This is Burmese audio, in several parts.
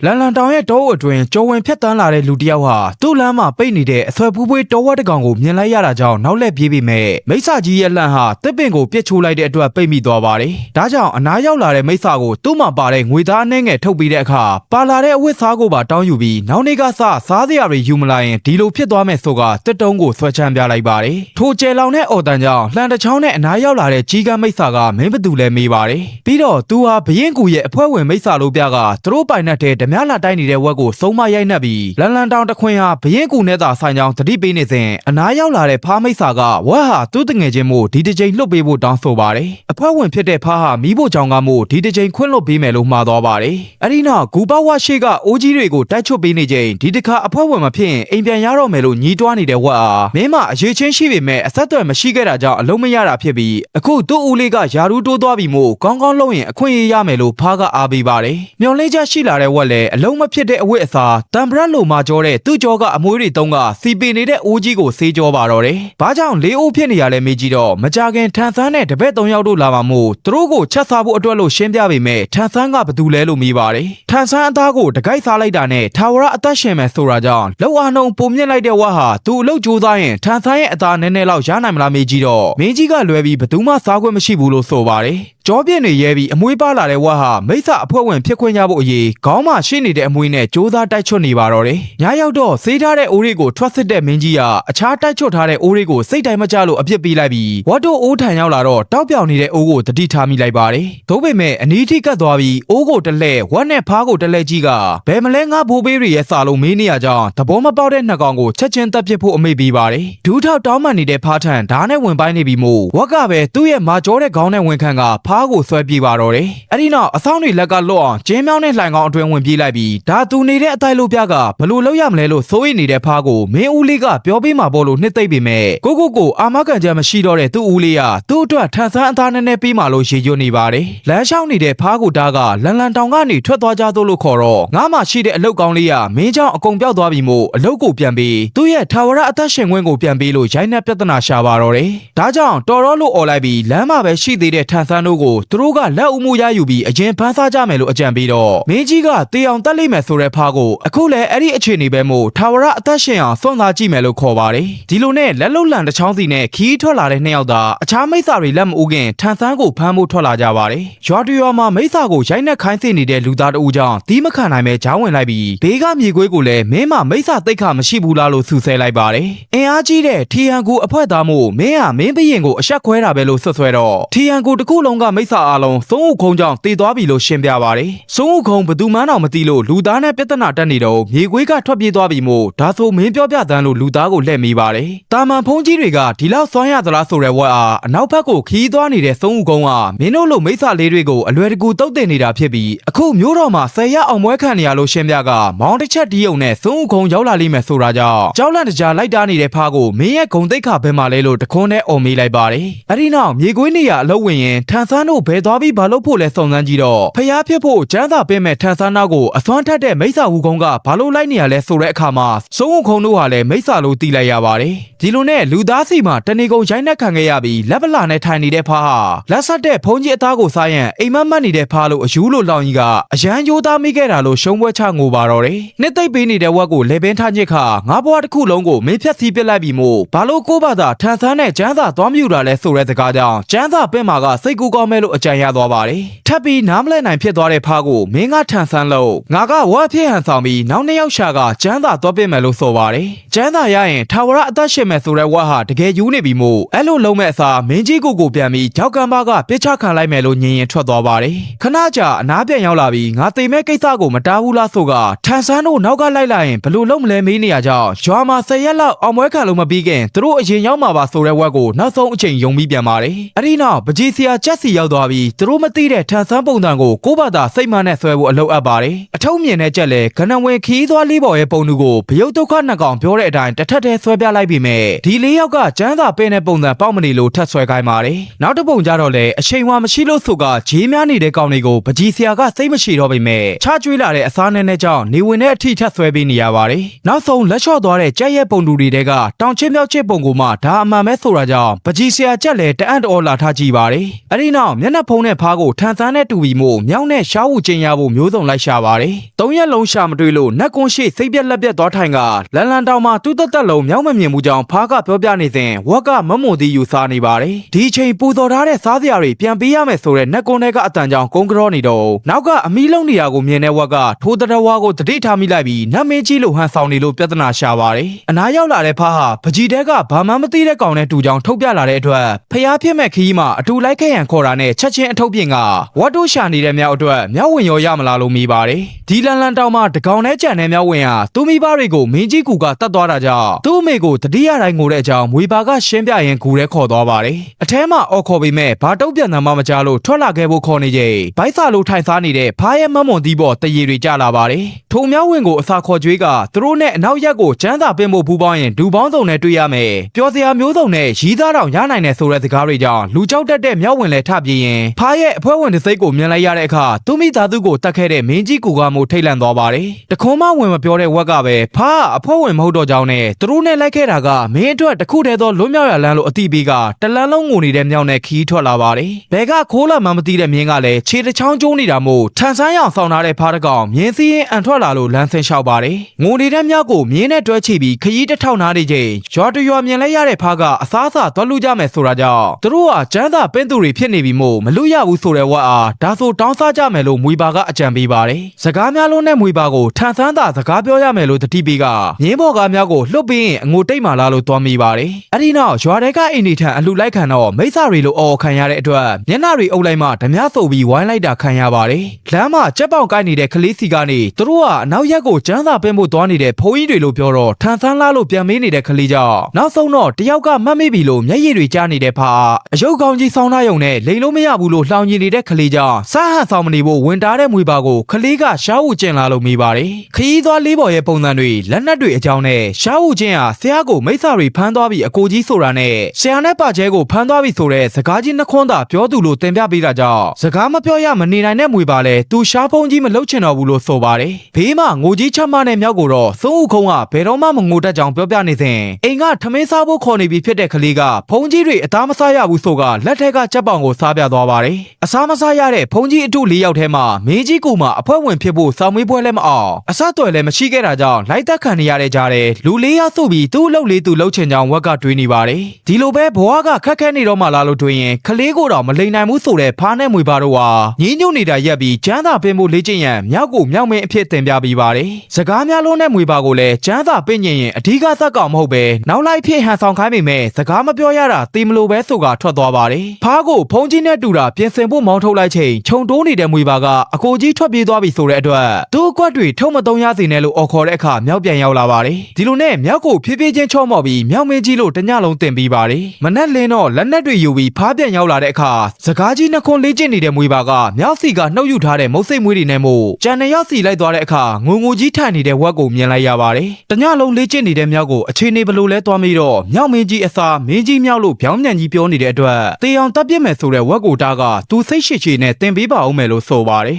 လန်လန်တောင်ရဲ့တောအတွင်းကြော်ဝင်ဖြတ်တန်းလာတဲ့လူတစ်ယောက်ဟာသူ့လမ်းမှာပိတ်နေတဲ့အဆွဲဖူးဖွေးတောဝက်တစ်ကောင်ကိုမြင်လိုက်ရတာကြောင့်နောက်လှည့်ပြေးပြီးမဲ့မိဆာကြီးရဲ့လန့်ဟာတစ်ပင်ကိုပြစ်ချိုးလိုက်တဲ့အတွက်ပိတ်မိသွားပါတယ်။ဒါကြောင့်အနားရောက်လာတဲ့မိဆာကိုသူ့မှာပါတဲ့ငွေသားအနှဲငယ်ထုတ်ပြီးတဲ့အခါပါလာတဲ့အဝတ်စားကိုပါတောင်းယူပြီးနောက်နေ့ကစားစရာတွေယူမလာရင်ဒီလိုဖြစ်သွားမယ်ဆိုကတစ်တုံးကိုဆွဲချမ်းပြလိုက်ပါတယ်။ထိုကျဲလောင်တဲ့အော်တန်ကြောင့်လှန်တစ်ချောင်းနဲ့အနားရောက်လာတဲ့ကြီးကန်းမိဆာကမင်းဘသူလဲမေးပါတယ်။ပြီးတော့သူဟာဘရင်ကူရဲ့အဖွဲ့ဝင်မိဆာလိုပြကသူတို့ပိုင်နဲ့ဓမြလာတိုက်နေတဲ့ဝက်ကိုစုံမရိုက်နှက်ပြီးလန်လန်တောင်တခွင်ဟာဘရင်ကူနဲ့သာဆိုင်ကြောင်းတတိပေးနေစဉ်အနားရောက်လာတဲ့ဖားမိဆာကဝက်ဟာသူ့တငယ်ချင်းမို့ဒီတစ်ချိန်လွတ်ပေးဖို့တောင်းဆိုပါတယ်။အဖွဲ့ဝင်ဖြစ်တဲ့ဖားဟာမိဖို့ကြောင့်ကမို့ဒီတစ်ချိန်ခွင့်လွတ်ပေးမယ်လို့မှားသွားပါတယ်။အဲဒီနောက်ဂူပေါဝရှိကအိုးကြီးတွေကိုတိုက်ချွတ်ပေးနေချိန်ဒီတစ်ခါအဖွဲ့ဝင်မဖြစ်ရင်အိမ်ပြန်ရတော့မယ်လို့ညီးတွားနေတဲ့ဝက်ဟာမင်းမအရေးချင်းရှိပေမဲ့အဆက်အသွယ်မရှိခဲ့တာကြောင့်အလုံးမရတာဖြစ်ပြီးအခုသူ့ဦးလေးကယာရူးတိုးသွားပြီးမို့ကောင်းကောင်းလုပ်ရင်အခွင့်အရေးရမယ်လို့ဖားကအားပေးပါတယ်။မျော်လင့်ချက်ရှိလာတဲ့ဝက်လည်းအလုံးမဖြစ်တဲ့အဝတ်အစားတမ်ဘရက်လိုမာကြောတဲ့သူ့ကြောကအမွှေးတွေတုံးကစီပင်နေတဲ့အိုးကြီးကိုဆေးကြောပါတော့တယ်။ဘာကြောင့်လေးအိုးဖြစ်နေရလဲမေးကြည့်တော့မကြခင်ထန်ဆန်းနဲ့တပည့်၃ယောက်တို့လာမှမို့သူတို့ကိုချက်စားဖို့အတွက်လို့ရှင်းပြပေမဲ့ထန်ဆန်းကဘသူလဲလို့မေးပါတယ်။ထန်ဆန်းအသားကိုတကိုက်စားလိုက်တာနဲ့ထာဝရအသက်ရှင်မယ်ဆိုတာကြောင့်လောက်အားနှုံပုံမြင့်လိုက်တဲ့ဝက်ဟာသူ့အလုပ်ကြိုးစားရင်ထန်ဆန်းရဲ့အသားနည်းနည်းလောက်ရနိုင်မလားမေးကြည့်တော့မင်းကြီးကလွဲပြီးဘသူမှစားခွင့်မရှိဘူးလို့ဆိုပါတယ်။ကြောပြင်းတွေရဲပြီးအမွှေးပါလာတဲ့ဝက်ဟာမိဆာအဖွဲ့ဝင်ဖြစ်ခွင့်ရဖို့အရေးခေါင်းမှာရှိနေတဲ့အမွှေးနဲ့စ조사တိုက်ချွတ်နေပါတော့တယ်။ညရောက်တော့ဆေးထားတဲ့အိုးတွေကိုထွက်စစ်တဲ့မင်းကြီးကအခြားတိုက်ချွတ်ထားတဲ့အိုးတွေကိုစိတ်တိုင်းမကျလို့အပြစ်ပေးလိုက်ပြီးဝတ်တို့အိုးထန်ရောက်လာတော့တောက်ပြောင်နေတဲ့အိုးကိုတတိထားမိလိုက်ပါတယ်။သို့ပေမဲ့အနီးထိကတ်သွားပြီးအိုးကိုတလဲဝက်နဲ့ဖားကိုတလဲကြီးကဘယ်မလဲငါဘိုးဘေးတွေရဲ့စာလုံးမေးနေရကြောင်းသဘောမပေါက်တဲ့နှစ်ကောင်ကိုချက်ချင်းတက်ပစ်ဖို့အမိပေးပါတယ်။ဒူးထောက်တောင်းမှန်နေတဲ့ဖားထန်ဓာတ်နဲ့ဝင်ပိုင်းနေပြီးမို့ဝက်ကပဲသူ့ရဲ့မာကြောတဲ့ခေါင်းနဲ့ဝင်ခံကဖားကိုဆွဲပြေးပါတော့တယ်။အဲ့ဒီနောက်အဆောင်တွေလက်ကလွတ်အောင်ကျင်းမြောင်းနဲ့လှိုင်ကောင်းအတွင်းဝင်ပြေးလိုက်ပြီးဒါသူနေတဲ့အတိုက်လို့ပြကဘလို့လောက်ရမလဲလို့စိုးရိမ်နေတဲ့ဖားကိုမင်းဦးလေးကပြောပေးမှာပေါ့လို့နှစ်သိမ့်ပေမဲ့ကိုအာမခံချက်မရှိတော့တဲ့သူ့ဦးလေးကသူ့အတွက်ထန်ဆန်းအသားနဲ့ပေးမှာလို့ရေကျွနေပါတယ်။လမ်းလျှောက်နေတဲ့ဖားကိုတားကလန်လန်တောင်ကနေထွက်သွားကြသို့လို့ခေါ်တော့ငါမှရှိတဲ့အလုတ်ကောင်းလေးကမင်းကြောင့်အကုန်ပြောက်သွားပြီမို့အလုတ်ကိုပြန်ပြီးသူ့ရဲ့ထာဝရအသက်ရှင်ခွင့်ကိုပြန်ပေးလို့ရိုင်းနှက်ပြဿနာရှာပါတော့တယ်။ဒါကြောင့်တော်တော်လို့អော်လိုက်ပြီးလမ်းမှာပဲရှိသေးတဲ့ထန်ဆန်းတို့ကိုသူတို့ကလက်ဦးမှုရယူပြီးအရင်ဖမ်းစားကြမယ်လို့အကြံပေးတော့မင်းကြီးကတေအောင်တက်လိမ့်မယ်ဆိုတဲ့ဖားကိုအခုလည်းအဲ့ဒီအခြေအနေပဲမို့ထာဝရအသက်ရှင်အောင်စွန့်စားကြည့်မယ်လို့ခေါ်ပါတယ်။ဒီလိုနဲ့လက်လုံလန်တစ်ချောင်းစီနဲ့ခီးထွက်လာတဲ့နှစ်ယောက်သာအခြားမိစ္ဆာတွေလက်မဦးခင်ထန်ဆန်းကိုဖမ်းဖို့ထွက်လာကြပါတယ်။ရွာတူရွာမှာမိစ္ဆာကိုရိုက်နှက်ခိုင်းစေနေတဲ့လူသားတဦးကြောင့်တီးမခံနိုင်ပဲဂျောင်းဝင်လိုက်ပြီးဘေးကမြေခွေးကိုလည်းမင်းမမိစ္ဆာတိတ်ခါမရှိဘူးလားလို့ဆူဆဲလိုက်ပါတယ်။အင်အားကြီးတဲ့ထီဟန်ကူအဖွဲ့သားမို့မင်းဟာမင်းဘရင်ကိုအဆက်ခွဲတာပဲလို့ဆွဆွဲတော့ထီဟန်ကူတစ်ခုလုံးကမိစ္ဆာအားလုံးစုံဥခုံကြောင့်တည်သွားပြီလို့ရှင်းပြပါတယ်။စုံဥခုံဘသူမှန်းတော့မသိလို့လူသားနဲ့ပြဿနာတက်နေတော့မြေခွေးကထွက်ပြေးသွားပြီမို့ဒါဆိုမင်းပြောပြသန်းလို့လူသားကိုလှည့်မိပါတယ်။တာမန်ဖုံးကြီးတွေကဒီလောက်စွမ်းရသလားဆိုတဲ့ဝက်အားအနောက်ဘက်ကိုခီးသွားနေတဲ့စုံဥခုံကမင်းတို့လိုမိစ္ဆာလေးတွေကိုအလွယ်တကူတုတ်တင်နေတာဖြစ်ပြီးအခုမျိုးတော်မှာဆယ်ရအောင်ပွဲခံနေရလို့ရှင်းပြကမောင်းတစ်ချက်ဒီုံနဲ့စုံဥခုံရောက်လာလိမ့်မယ်ဆိုတာကြောင့်ကြောက်လန့်တကြားလိုက်တားနေတဲ့ဖားကိုမင်းရဲ့ဂုံတိတ်ခါဘယ်မှာလဲလို့တခွန်းနဲ့အော်မေးလိုက်ပါတယ်။အဲဒီနောက်မြေခွေးနေရအလုပ်ဝင်ရင်ထန်ဆန်းတို့ဘယ်သွားပြီးဘာလို့ဖို့လဲစုံစမ်းကြည့်တော့ဖျားဖြစ်ဖို့ကျန်းသာပေးမဲ့ထန်ဆန်းနာကိုအစွမ်းထက်တဲ့မိစ္ဆာဟူကုန်းကဘာလို့လိုက်နေရလဲဆိုတဲ့အခါမှာစုံဥခုံတို့ဟာလည်းမိစ္ဆာလို့တီးလိုက်ရပါတယ်။ဒီလိုနဲ့လူသားစီမှာတနေကုန်ရိုင်းနှက်ခံခဲ့ရပြီးလက်ပလာနဲ့ထိုင်နေတဲ့ဖားဟာလက်ဆက်တဲ့ဖုံးကြီးအသားကိုစားရင်အိမ်မက်နေတဲ့ဖားလို့အယူလို့လောင်ကြီးကအရန်ရိုးသားမိခဲ့တာလို့ရှုံးပွဲချငိုပါတော့တယ်။နှစ်သိပ်ပေးနေတဲ့ဝက်ကိုလေပင်ထားညစ်ခါငါးဘွားတစ်ခုလုံးကိုမင်းဖြတ်စီးပစ်လိုက်ပြီးမို့ဘာလို့ကိုဘာသာထန်ဆန်းနဲ့ကျန်းသာသွားမြူတာလဲဆိုတဲ့စကားကြောင့်ကျန်းသာပင့်မာကစိတ်ကူးကောင်းမဲ့လို့အကြံရသွားပါတယ်။ထပ်ပြီးနားမလဲနိုင်ဖြစ်သွားတဲ့ဖားကိုမင်းကထန်ဆန်းလို့ငါကဝက်ဖြစ်ဟန်ဆောင်ပြီးနောက်နှစ်ယောက်ရှာကကျန်းသာသွားပင့်မယ်လို့ဆိုပါတယ်။ကျန်းသာရရင်ထာဝရအသက်ရှင်မယ်ဆိုတဲ့ဝက်ဟာတကယ်ယူနေပြီမို့အဲ့လိုလုံးမဲ့အစားမင်းကြီးကိုပြန်ပြီးကြောက်ကမ်းပါကပြစ်ချခံလိုက်မယ်လို့ညင်ရင်ထွက်သွားပါတယ်။ခဏကြာအနားပြန်ရောက်လာပြီးငါသိမဲ့ကိစ္စကိုမတားဘူးလားဆိုကထန်ဆန်းတို့နောက်ကလိုက်လာရင်ဘလို့လုံးမလဲမေးနေရကြောင်းရွာမှာ10ရက်လောက်အောင်ပွဲခံလို့မပြီးခင်သူတို့အရင်ရောက်မှာပါဆိုတဲ့ဝက်ကိုနောက်ဆုံးအချိန်ယုံပြီးပြန်ပါတယ်။အဲ့ဒီနောက်ပကြီးဆရာချက်စီရောက်သွားပြီးသူတို့မသိတဲ့ထန်ဆန်းပုံစံကိုကိုဘာသာစိတ်မှန်နဲ့ဆွဲဖို့အလုပ်အပ်ပါတယ်။အထုံးမြင်တဲ့ချက်လဲကနဝင်ခီးသွားလေးပေါ်ရဲ့ပုံသူကိုဘယုတ်ဒုက္ခနှစ်ကောင်ပြောတဲ့အတိုင်းတစ်ထက်တည်းဆွဲပြလိုက်ပြီးမြဲဒီလေးယောက်ကကျန်းသာပင်းတဲ့ပုံစံပေါက်မနေလို့ထက်ဆွဲခိုင်းပါတယ်။နောက်တစ်ပုံကြတော့လေအချိန်ဝါမရှိလို့ဆိုကဂျေးများနေတဲ့ကောင်တွေကိုပကြီးဆရာကစိတ်မရှိတော့ပေမဲ့ချကျွေးလာတဲ့အစားနဲ့ကြောင့်နေဝင်တဲ့အထိထက်ဆွဲပေးနေရပါတယ်။နောက်ဆုံးလက်လျှော့သွားတဲ့ကြက်ရဲ့ပုံတူတွေကတောင်ချစ်မြောက်ချစ်ပုံကိုမှဒါအမှန်ပဲဆိုတာကြောင့်ပကြီးဆရာကြက်လဲတအံ့တော်လာထားကြည့်ပါတယ်။အဲ့ဒီနောက် ကြောင့်မျက်နှာဖုံးတဲ့ဖားကိုထန်ဆန်းနဲ့တူပြီးမို့မြောက်နဲ့ရှားဝူကျင်ရဖို့မျိုးစုံလိုက်ရှာပါတယ်။၃ရက်လုံးရှာမတွေ့လို့နက်ကွန်းရှိစိတ်ပြက်လက်ပြက်သွားထိုင်ကလန်တောင်မှာတူးတက်လုံးမြောက်မမြင်မှုကြောင့်ဖားကပြောပြနေစဉ်ဝက်ကမမွန်သည်ယူစားနေပါတယ်။ဒီချိန်ပူတော်ထားတဲ့စားစရာတွေပြန်ပေးရမယ်ဆိုတဲ့နက်ကွန်းတွေကအတန်ကြောင့်ကုန်းကြောနေတော့နောက်ကအမီးလုံးနေရာကိုမြင်တဲ့ဝက်ကထိုးတရဝါကိုတတိထားမိလိုက်ပြီးနတ်မင်းကြီးလိုဟန်ဆောင်နေလို့ပြဿနာရှာပါတယ်။အနားရောက်လာတဲ့ဖားဟာပကြီးတဲကဘာမှမသိတဲ့ကောင်နဲ့တူကြောင်ထုတ်ပြလာတဲ့အတွက်ဖျားဖြစ်မဲ့ခီးမှာအတူလိုက်ခဲ့ရန်ခေါ်တာနဲ့ချက်ချင်းအထုပ်ပြင်ကဝတ်တို့ရှာနေတဲ့မြောက်အတွက်မြောက်ဝင်ရောရမလားလို့မိပါတယ်။ဒီလန်တောင်မှာတကောင်နဲ့ကြံတဲ့မြောက်ဝင်ဟာသူမိဘတွေကိုမင်းကြီးကူကတတ်သွားတာကြောင့်သူ့အမေကိုတတိယတိုင်းငိုတဲ့အကြောင်းမွေပါကရှင်းပြရင်ကူရဲခေါ်သွားပါတယ်။အထဲမှာအော်ခေါ်ပြီးမဲ့ဘာတုတ်ပြန်တမ်းမှမကြားလို့ထွက်လာခဲ့ဖို့ခေါ်နေချိန်ဘိုက်စာလိုထိုင်စားနေတဲ့ဖားရဲ့မမွန်သီးပေါ်တရေတွေကျလာပါတယ်။ထိုမြောက်ဝင်ကိုအစာခေါ်ကြွေးကသူတို့နဲ့အနောက်ရက်ကိုကျန်းစာပင်ဖို့ဘူးပေါင်းရင်ဒူပေါင်းစုံနဲ့တွေ့ရမယ်။ပျော်စရာမျိုးစုံနဲ့ရီးသားတောင်ရနိုင်တယ်ဆိုတဲ့စကားတွေကြောင့်လူကြောက်တတ်တဲ့မြောက်ဝင်လည်းထပြေးရင်ဖားရဲ့အဖွဲဝင်တစ်စိတ်ကိုမြင်လိုက်ရတဲ့အခါသူမိသားစုကိုတတ်ခဲ့တဲ့မင်းကြီးကူကမို့ထိတ်လန့်သွားပါတယ်။တခွန်းမဝင်မပြောတဲ့ဝက်ကပဲဖားအဖွဲဝင်မဟုတ်တော့ကြောင်းနဲ့သူတို့နဲ့လိုက်ခဲ့တာကမင်းအတွက်တခုတည်းသောလွတ်မြောက်ရလန်းလို့အတိပေးကတလန်းလုံးငိုနေတဲ့မြောက်နဲ့ခီးထွက်လာပါတယ်။ဘဲကခိုးလာမှမသိတဲ့မြင်းကလည်းခြေတစ်ချောင်းကျိုးနေတာမို့ထန်ဆန်းရောင်ဆောင်ထားတဲ့ဖားတကောင်မြင်းစည်းရင်အန်ထွက်လာလို့လမ်းဆင်းလျှောက်ပါတယ်။ငိုနေတဲ့မြောက်ကိုမြင်းနဲ့တွဲချိပြီးခရီးတစ်ထောက်နားနေချိန်ရွာတရွာမြင်လိုက်ရတဲ့ဖားကအစားအစာသွားလူကြမယ်ဆိုတာကြောင့်သူတို့ကကျန်းစာပင်းသူတွေဖြစ်နေပြီမို့မလူရဘူးဆိုတဲ့ဝက်အားဒါဆိုတောင်းစားကြမယ်လို့မွေပါကအကြံပေးပါတယ်။စကားများလုံးနဲ့မွေပါကိုထန်ဆန်းသာစကားပြောရမယ်လို့တတိပေးကမြင်းဘော်ကားများကိုလှုပ်ပြီးရင်အငိုတိတ်မာလာလို့သွားမိပါတယ်။အဲ့ဒီနောက်ရွာတဲကအိမ်နေထံအလှလိုက်ခံတော့မိစ္ဆာတွေလိုအော်ခံရတဲ့အတွက်မျက်နှာတွေအုပ်လိုက်မှဓမြဆိုပြီးဝိုင်းလိုက်တာခံရပါတယ်။လမ်းမှာကြက်ပေါင်ကိုက်နေတဲ့ကလေးစီကနေသူတို့ကအနောက်ရက်ကိုကျန်းစာပင်းဖို့သွားနေတဲ့ဖုန်းကြီးတွေလို့ပြောတော့ထန်ဆန်းလာလို့ပြန်မေးနေတဲ့ကလေးကြောင့်နောက်ဆုံးတော့တယောက်ကမှတ်မိပြီလို့မျက်ရည်တွေကျနေတဲ့ဖာအယုတ်ကောင်းကြီးဆောင်းထားရုံနဲ့လိန်လို့မရဘူးလို့လှောင်ကြည့်နေတဲ့ကလေးကြောင့်စားဟန်ဆောင်မနေဖို့ဝင်တားတဲ့မွေပါကိုကလေးကရှားဝူကျင်လာလို့မိပါတယ်။ခရီးသွားလေးပေါ်ရဲ့ပုံစံတွေလက်နက်တွေအကြောင်းနဲ့ရှားဝူကျင်ဟာဆရာကိုမိစ္ဆာတွေဖမ်းသွားပြီးအကိုကြီးဆိုတာနဲ့ဆရာနဲ့ပါကျဲကိုဖမ်းသွားပြီးဆိုတဲ့စကားကြီးနှခွန်းသာပြောသူလို့တင်ပြပေးတာကြောင့်စကားမပြောရမနေနိုင်တဲ့မွေပါလဲသူရှားဖုံးကြီးမလှုပ်ချင်တော့ဘူးလို့ဆိုပါတယ်။ဘေးမှာငိုကြီးချက်မနဲ့မြောက်ကိုတော့စိုးဦးခုံးကဘယ်တော့မှမငိုတတ်ကြောင်ပြောပြနေစဉ်အိမ်ကထမင်းစားဖို့ခေါ်နေပြီဖြစ်တဲ့ကလေးကဖုံးကြီးတွေအသားမစားရဘူးဆိုကလက်ထက်ကကြက်ပေါင်ကိုစားပြသွားပါတယ်။အစားမစားရတဲ့ဖုံးကြီးအထု၄ယောက်ထဲမှာမင်းကြီးကူမှအဖွဲဝင်ဖြစ်ဖို့စောင်းမွေးပွဲလည်းမအောင်အဆက်အသွယ်လည်းမရှိခဲ့တာကြောင့်လိုက်သက်ခံနေရတဲ့ကြားတဲ့လူ၄ယောက်စုပြီးသူ့လှုပ်လေးသူလှုပ်ချင်ကြောင်ဝက်ကတွေးနေပါတယ်။ဒီလိုပဲဘဝကခက်ခဲနေတော့မှလာလို့တွေးရင်ကလေးကိုတော့မလိမ်နိုင်ဘူးဆိုတဲ့ဖားနဲ့မွေပါတော့ဟာညင်းညွတ်နေတာရက်ပြီးကျန်းသာပင်ဖို့လေ့ကျင့်ရန်မြောက်ကိုမြောက်မင်းအဖြစ်တင်ပြပြီးပါတယ်။စကားများလုံးနဲ့မွေပါကိုလည်းကျန်းသာပင့်ရင်အဓိကဇက်ကောင်မဟုတ်ပဲနောက်လိုက်ဖြစ်ဟန်ဆောင်ခိုင်းပေမဲ့စကားမပြောရတာတေမလို့ပဲဆိုကထွက်သွားပါတယ်။ဖားကိုဖုံးကြီးနဲ့တူတာပြင်ဆင်ဖို့မောင်းထုတ်လိုက်ချိန်ခြုံတိုးနေတဲ့မွေပါကအကိုကြီးထွက်ပြေးသွားပြီဆိုတဲ့အတွက်သူ့အကွက်တွေထုံမတုံရစေနဲ့လို့အော်ခေါ်တဲ့အခါမြောက်ပြန်ရောက်လာပါတယ်။ဒီလိုနဲ့မြောက်ကိုဖြည်းဖြည်းချင်းချော့မော့ပြီးမြောက်မင်းကြီးလို့တညလုံးတင်ပြီးပါတယ်။မနက်လင်းတော့လက်နက်တွေယူပြီးဖားပြန်ရောက်လာတဲ့အခါစကားကြီးနှခွန်းလေးကျင့်နေတဲ့မွေပါကမြောက်စီကနှုတ်ယူထားတဲ့မုတ်စိတ်မွေးတွေနဲ့မို့ကြံနေရောက်စီလိုက်သွားတဲ့အခါငိုငိုကြီးထိုင်နေတဲ့ဝက်ကိုမြင်လိုက်ရပါတယ်။တညလုံးလေးကျင့်နေတဲ့မြောက်ကိုအခြေအနေဘလို့လဲသွားမိတော့မြောက်မင်းကြီးအစာမင်းကြီးမြောက်လို့ပြောင်းပြန်ကြီးပြောနေတဲ့အတွက်တေအောင်တပ်ပြစ်မယ်ဆိုတဲ့ဝက်ကိုတားကသူစိတ်ရှိရှိနဲ့တင်ပေးပါအောင်မယ်လို့ဆိုပါတယ်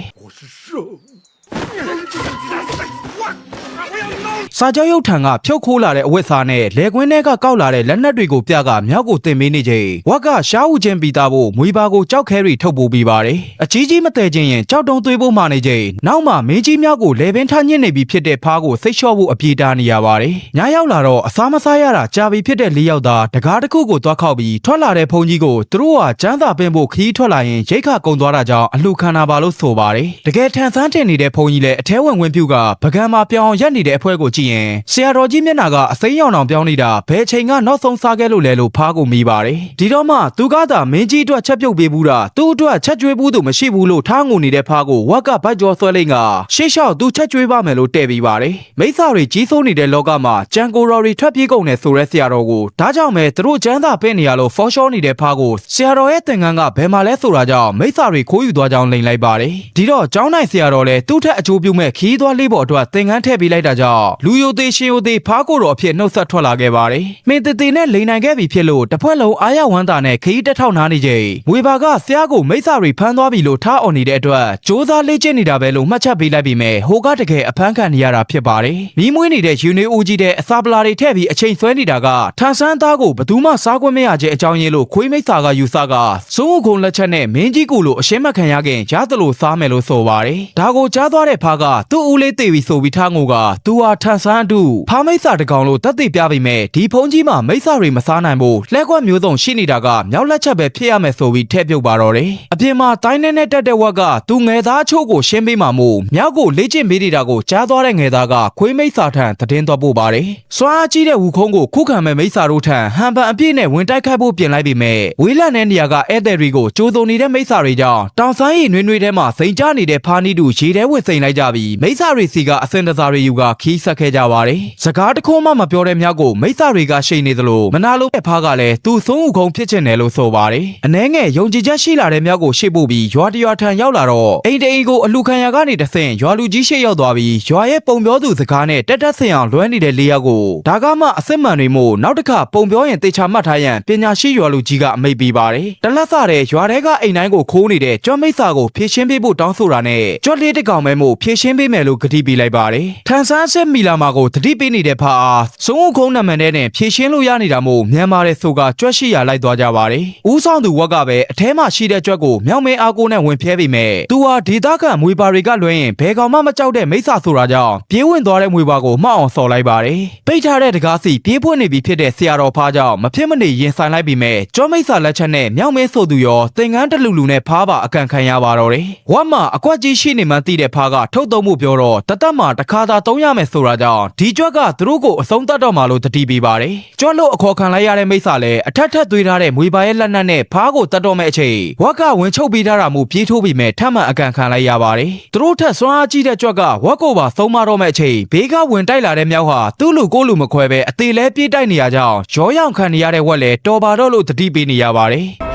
စာကြောရုပ်ထံကဖြုတ်ခိုးလာတဲ့အဝတ်စားနဲ့လေကွင်းထဲကကောက်လာတဲ့လက်နက်တွေကိုပြကမြောက်ကိုတင်ပေးနေချိန်ဝက်ကရှားဦးချင်းပြီးသားဖို့မွေပါကိုကြောက်ခဲရီထုတ်ပိုးပြီးပါတယ်အကြီးကြီးမတည့်ခြင်းရင်ကြောက်တုံးသွေးဖို့မှနေချိန်နောက်မှမင်းကြီးမြောက်ကိုလေပင်ထညစ်နေပြီဖြစ်တဲ့ဖားကိုစိတ်လျှော့ဖို့အပြေးတားနေရပါတယ်ညရောက်လာတော့အစားမစားရတာကြာပြီဖြစ်တဲ့၄ယောက်သားတကားတစ်ခုကိုသွားခောက်ပြီးထွက်လာတဲ့ဖုန်ကြီးကိုသူတို့ကကျန်းစာပင်ဖို့ခီးထွက်လာရင်ရိတ်ခကုံသွားတာကြောင့်အလှခံတာပါလို့ဆိုပါတယ်တကယ်ထန်ဆန်းတင်နေတဲ့ဖုန်ကြီးလည်းအထဲဝင်ဝင်ပြုတ်ကပကံမှာပြောင်းရက်နေတဲ့အဖွဲကိုကြည့်ရင်ဆရာတော်ကြီးမျက်နှာကအစိမ်းရောင်အောင်ပြောင်းနေတာဘယ်ချိန်ကနောက်ဆုံးစားခဲ့လို့လဲလို့ဖားကိုမိပါတယ်ဒီတော့မှသူကသာမင်းကြီးအတွက်ချက်ပြုတ်ပေးဘူးတာသူ့အတွက်ချက်ကျွေးဘူးသူမရှိဘူးလို့ထားငုံနေတဲ့ဖားကိုဝက်ကဘတ်ကျော်ဆွဲလိုက်ကရှေ့လျှောက်သူချက်ကျွေးပါမယ်လို့တဲ့ပြီးပါတယ်မိစ္ဆာတွေကြီးစိုးနေတဲ့လောကမှာကြံကိုရော်တွေထွက်ပြေးကုန်တယ်ဆိုတဲ့ဆရာတော်ကိုဒါကြောင့်ပဲသူတို့ကျန်းစာပင့်နေရလို့ဖော်ရှောနေတဲ့ဖားကိုဆရာတော်ရဲ့သင်္ကန်းကဘယ်မှာလဲဆိုတာကြောင့်မိစ္ဆာတွေခိုးယူသွားကြောင်းလိန်လိုက်ပါတယ်ဒီတော့ကျောင်းနိုင်ဆရာတော်လည်းသူ့ထက်အကျိုးပြုမဲ့ခီးသွားလေးပေါ်အတွက်သင်္ကန်းထည့်ပေးလိုက်တာကြောင့်လူ ယိုသေးရှင်ယိုသေးဖားကိုတော်အဖြစ်နှုတ်ဆက်ထွက်လာခဲ့ပါတယ်မင်းတည်နဲ့လိန်နိုင်ခဲ့ပြီဖြစ်လို့တစ်ဖွဲ့လုံးအားရဝမ်းသာနဲ့ခရီးတက်ထောက်နားနေချိန်ဝေဘာကဆရာကိုမိစ္ဆာတွေဖမ်းသွားပြီလို့ထားអော်နေတဲ့အတွက်စ조사လေ့ကျင့်နေတာပဲလို့မှတ်ချက်ပေးလိုက်ပြီးမဲ့ဟိုကတကယ်အဖမ်းခံနေရတာဖြစ်ပါတယ်မီးမွေးနေတဲ့ယူနေဦးကြီးတဲ့အစာပလာတွေထည့်ပြီးအချိန်ဆွဲနေတာကထန်ဆန်းသားကိုဘသူမှစားခွင့်မရခြင်းအကြောင်းရင်းလို့ခွေးမိစ္ဆာကယူဆကစိုးဦးခုံလက်ချက်နဲ့မင်းကြီးကိုလိုအရှင်းမခံရခင်ရသလိုစားမယ်လို့ဆိုပါတယ်ဒါကိုကြားသွားတဲ့ဖားကသူ့ဦးလေးတေပြီးဆိုပြီးထားငိုကသူဟာထန်ဆန်းအတူဖားမိစ္ဆာတကောင်လို့တက်သိပြပြီးမဲ့ဒီဖုန်းကြီးမှာမိစ္ဆာတွေမစားနိုင်ဘူးလက်ကွက်မျိုးစုံရှိနေတာကမြောက်လက်ချက်ပဲဖြစ်ရမယ်ဆိုပြီးထည့်ပြုတ်ပါတော့တယ်အပြင်မှာတိုင်းနဲ့တက်တဲ့ဝက်ကသူငယ်သားအချို့ကိုရှင်းပေးမှာမို့မြောက်ကိုလေ့ကျင့်ပေးနေတာကိုကြားသွားတဲ့ငယ်သားကခွေးမိစ္ဆာထံသတင်းသွားပို့ပါတယ်စွမ်းအားကြီးတဲ့ဝူခုံးကိုခုခံမဲ့မိစ္ဆာတို့ထံဟန်ပန်အပြည့်နဲ့ဝင်တိုက်ခိုက်ဖို့ပြင်လိုက်ပြီးမဲ့ဝေးလန့်တဲ့နေရာကဧည့်သည်တွေကိုကြိုးစုံနေတဲ့မိစ္ဆာတွေကြောင့်တောင်ဆိုင်ရီနွေထဲမှာစိန်ကြနေတဲ့ဖာနီတူရေထဲဝင်စိန်လိုက်ကြပြီးမိစ္ဆာတွေစီကအစင်တစားတွေယူကခီးဆက်ခဲ့ကြပါတယ်စကားတခုမှမပြောတဲ့မြောက်ကိုမိစ္ဆာတွေကရှိနေသလိုမနာလို့ဖားကလည်းသူ့ဆုံးဦးခုံဖြစ်ချင်တယ်လို့ဆိုပါတယ်အနှဲငယ်ယုံကြည်ချက်ရှိလာတဲ့မြောက်ကိုရှေ့ပို့ပြီးရွာတရွာထံရောက်လာတော့အိမ်တိန်ကိုအလူခံရကနေတဆင့်ရွာလူကြီးရှေ့ရောက်သွားပြီးရွာရဲ့ပုံပြောသူစကားနဲ့တက်ဆင်အောင်လွှဲနေတဲ့လေးယောက်ကိုဒါကမှအစစ်မှန်တွေမို့နောက်တစ်ခါပုံပြောရင်တေချာမှတ်ထားရန်ပညာရှိရွာလူကြီးကအမိန့်ပေးပါတယ်တလက်စတဲ့ရွာထဲကအိမ်တိုင်းကိုခိုးနေတဲ့ကျွမ်းမိစ္ဆာကိုဖြည့်ရှင်းပေးဖို့တောင်းဆိုတာနဲ့ကျွတ်လေးတစ်ကောင်ပဲမို့ဖြည့်ရှင်းပေးမယ်လို့ကတိပေးလိုက်ပါတယ်ထန်ဆန်းစစ်မီလာမာကိုတတိပေးနေတဲ့ဖာအားစုံခုံးနမန်နဲ့ဖြည့်ရှင်းလို့ရနေတာမို့မြန်မာတဲ့ဆိုကကျွတ်ရှိရလိုက်သွားကြပါတယ်ဦးဆောင်သူဝက်ကပဲအထဲမှာရှိတဲ့ကျွတ်ကိုမြောက်မဲအားကိုနဲ့ဝင်ဖျဲပေးမယ်သူဟာဒေသခံမွေပါတွေကလွှဲရင်ဘယ်ကောင်မှမကြောက်တဲ့မိစ္ဆာဆိုတာကြောင့်ပြေးဝင်သွားတဲ့မွေပါကိုမှောက်အောင်ဆော်လိုက်ပါတယ်ပိတ်ထားတဲ့တကားစီပြေးပွင့်နေပြီဖြစ်တဲ့ဆရာတော်ဖားကြောင့်မဖြစ်မနေရင်ဆိုင်လိုက်ပြီးမဲ့ကျွတ်မိစ္ဆာလက်ချက်နဲ့မြောက်မဲဆိုသူရောသင်္ကန်းတလူလူနဲ့ဖားပါအကန်ခံရပါတော့တယ်ဝတ်မှာအကွက်ကြီးရှိနေမှသိတဲ့ဖားကထုတ်သုံးမှုပြောတော့တသက်မှာတစ်ခါသာသုံးရမယ်ဆိုတာကြောင့်ဒီကျွတ်ကသူတို့ကိုအဆုံးသတ်တော့မှလို့တတိပေးပါတယ်ကျွတ်လို့အခေါ်ခံလိုက်ရတဲ့မိစ္ဆာလည်းအထက်ထက်သွေးထားတဲ့မွေပါရဲ့လက်နက်နဲ့ဖားကိုတတ်တော့မဲ့အချိန်ဝက်ကဝင်ချုပ်ပေးထားတာမို့ပြေးထိုးပြီးမဲ့ထပ်မံအကန်ခံလိုက်ရပါတယ်သူတို့ထက်စွမ်းအားကြီးတဲ့ကျွတ်ကဝက်ကိုပါဆုံးမတော့မဲ့အချိန်ဘေးကဝင်တိုက်လာတဲ့မြောက်ဟာသူ့လူကိုလူမခွဲပဲအသေးလဲပြေးတိုက်နေရကြောင်းရောရောင်ခံနေရတဲ့ဝက်လည်းတော်ပါတော့လို့တတိပေးနေရပါတယ